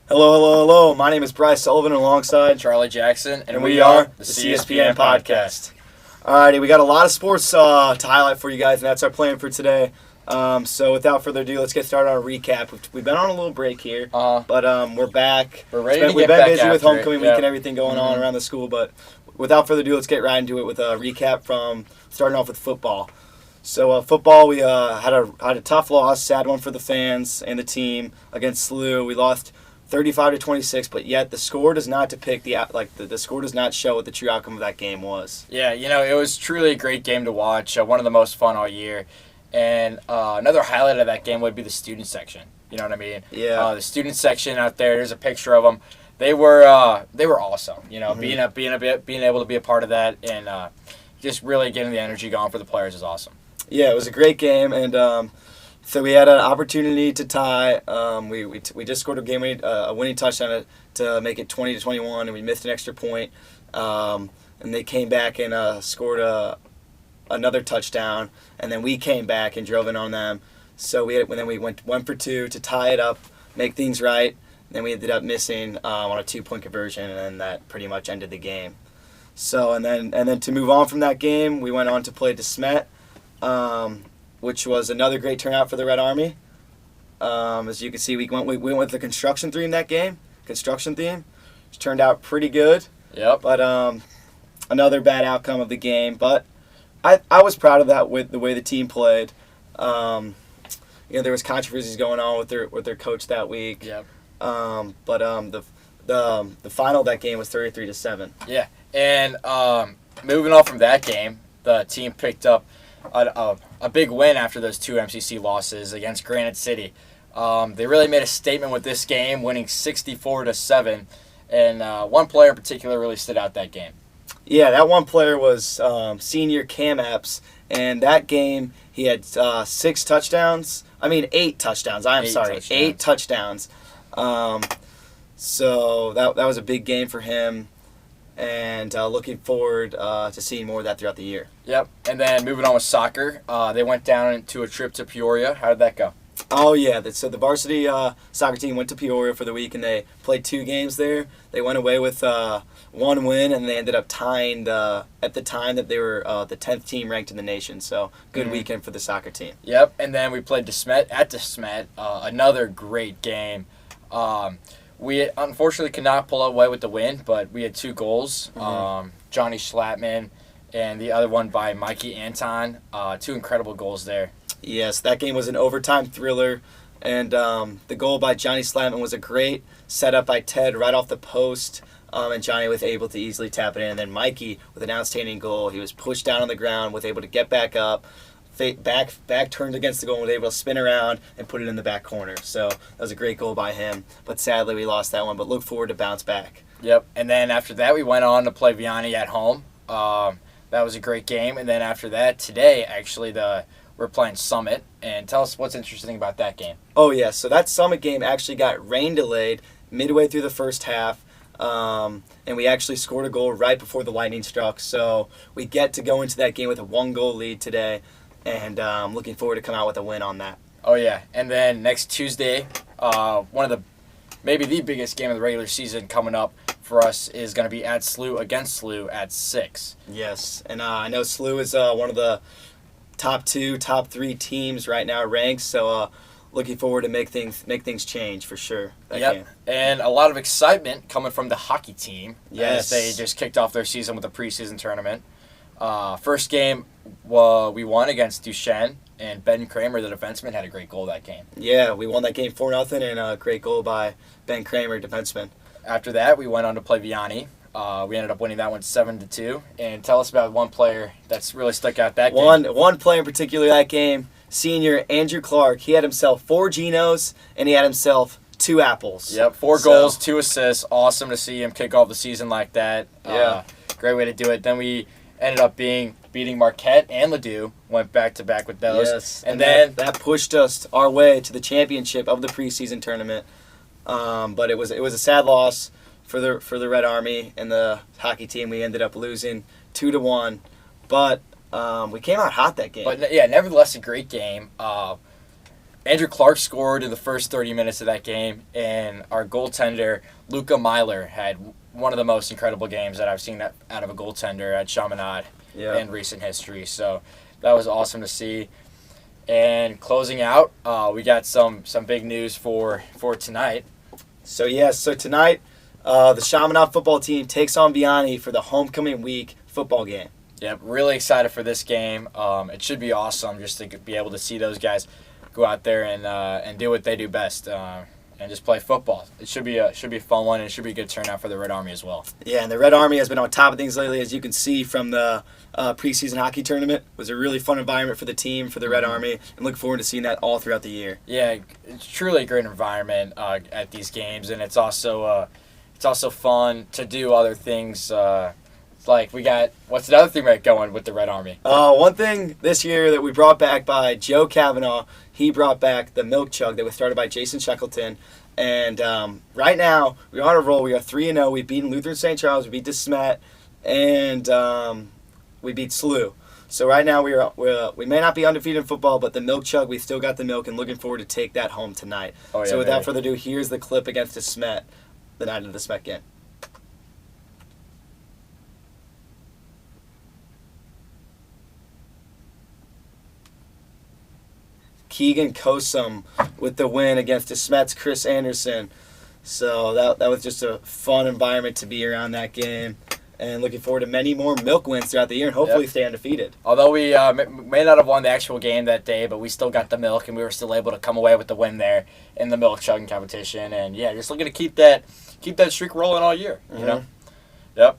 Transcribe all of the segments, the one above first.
Hello, hello, hello. My name is Bryce Sullivan alongside Charlie Jackson, and we are the CSPN podcast. Alrighty, we got a lot of sports to highlight for you guys, and that's our plan for today. So without further ado, let's get started on a recap. We've been on a little break here, but we're back. We're ready to We've get been back busy with after homecoming it. week Yep. and everything going on around the school, but without further ado, let's get right into it with a recap from starting off with football. So football, we had a tough loss, sad one for the fans and the team against SLU. We lost 35-26, but yet the score does not depict the score does not show what the true outcome of that game was. Yeah, it was truly a great game to watch. One of the most fun all year. And another highlight of that game would be the student section. You know what I mean? Yeah. The student section out there. There's a picture of them. They were awesome. Being able to be a part of that and just really getting the energy going for the players is awesome. Yeah, it was a great game, and so we had an opportunity to tie. We just scored a winning touchdown to make it 20-21, and we missed an extra point. And they came back and scored another touchdown, and then we came back and drove in on them. So we went 1 for 2 to tie it up, make things right. And then we ended up missing on a 2-point conversion, and then that pretty much ended the game. So and then to move on from that game, we went on to play DeSmet. Which was another great turnout for the Red Army. As you can see, we went with the construction theme that game. Which turned out pretty good. Yep. But another bad outcome of the game. But I was proud of that with the way the team played. There was controversies going on with their coach that week. Yep. But the final of that game was 33-7. Yeah. And moving on from that game, the team picked up a big win after those 2 MCC losses against Granite City. They really made a statement with this game, winning 64-7, and one player in particular really stood out that game. Yeah, that one player was senior Cam Epps, and that game he had 8 touchdowns. 8 touchdowns. So that was a big game for him. And looking forward to seeing more of that throughout the year. Yep. And then moving on with soccer, they went down to a trip to Peoria. How did that go? Oh, yeah. So the varsity soccer team went to Peoria for the week, and they played 2 games there. They went away with 1 win, and they ended up tying at the time that they were the 10th team ranked in the nation. So good weekend for the soccer team. Yep. And then we played DeSmet, another great game. We unfortunately could not pull away with the win, but we had 2 goals. Johnny Schlattman and the other one by Mikey Anton. 2 incredible goals there. Yes, that game was an overtime thriller, and the goal by Johnny Schlattman was a great setup by Ted right off the post, and Johnny was able to easily tap it in. And then Mikey with an outstanding goal. He was pushed down on the ground, was able to get back up, back turned against the goal and was able to spin around and put it in the back corner. So that was a great goal by him. But sadly, we lost that one. But look forward to bounce back. Yep. And then after that, we went on to play Vianney at home. That was a great game. And then after that, today, actually, we're playing Summit. And tell us what's interesting about that game. Oh, yeah. So that Summit game actually got rain delayed midway through the first half. And we actually scored a goal right before the lightning struck. So we get to go into that game with a 1-goal lead today. And I'm looking forward to come out with a win on that. Oh, yeah. And then next Tuesday, maybe the biggest game of the regular season coming up for us is going to be at SLU against SLU at 6. Yes. And I know SLU is one of the top 3 teams right now ranked. So looking forward to make things change for sure. Yep. And a lot of excitement coming from the hockey team. Yes. As they just kicked off their season with a preseason tournament. First game, we won against Duchesne, and Ben Kramer, the defenseman, had a great goal that game. Yeah, we won that game 4-0, and a great goal by Ben Kramer, defenseman. After that, we went on to play Vianney. We ended up winning that one 7-2. And tell us about one player that's really stuck out that game. One player in particular that game, senior Andrew Clark. He had himself 4 Genos, and he had himself 2 apples. Yep, 4 goals, 2 assists. Awesome to see him kick off the season like that. Yeah. Great way to do it. Then we ended up beating Marquette and Ladue, went back-to-back with those. Yes, and then that pushed us our way to the championship of the preseason tournament. But it was a sad loss for the Red Army and the hockey team. We ended up losing 2-1, but we came out hot that game. But yeah, nevertheless, a great game. Andrew Clark scored in the first 30 minutes of that game, and our goaltender, Luca Myler, had one of the most incredible games that I've seen out of a goaltender at Chaminade in recent history. So that was awesome to see. And closing out, we got some big news for tonight. So tonight, the Chaminade football team takes on Vianney for the homecoming week football game. Yep, really excited for this game. It should be awesome just to be able to see those guys go out there and do what they do best, and just play football. It should be a fun one, and it should be a good turnout for the Red Army as well. Yeah, and the Red Army has been on top of things lately, as you can see from the preseason hockey tournament. It was a really fun environment for the team, for the Red Army, and look forward to seeing that all throughout the year. Yeah, it's truly a great environment at these games, and it's also fun to do other things. Like we got, what's the other thing we got going with the Red Army? One thing this year that we brought back by Joe Kavanaugh, he brought back the milk chug that was started by Jason Shackleton. And right now, we're on a roll. We are 3-0. We've beaten Lutheran St. Charles. We beat DeSmet. And we beat SLU. So right now, we may not be undefeated in football, but the milk chug, we still got the milk, and looking forward to take that home tonight. Oh, yeah, so without further ado, here's the clip against DeSmet, the night of the DeSmet game. Keegan Kosum with the win against DeSmet's Chris Anderson. So that was just a fun environment to be around that game. And looking forward to many more milk wins throughout the year and hopefully stay undefeated. Although we may not have won the actual game that day, but we still got the milk, and we were still able to come away with the win there in the milk chugging competition. And, yeah, just looking to keep that streak rolling all year, you know? Yep.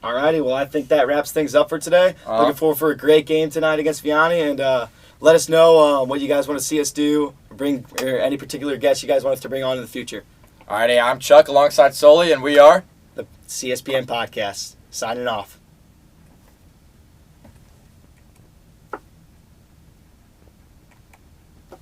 Alrighty, well, I think that wraps things up for today. Looking forward for a great game tonight against Vianney, and let us know what you guys want to see us do, or any particular guests you guys want us to bring on in the future. Alrighty, I'm Chuck alongside Sully, and we are the CSPN Podcast. Signing off.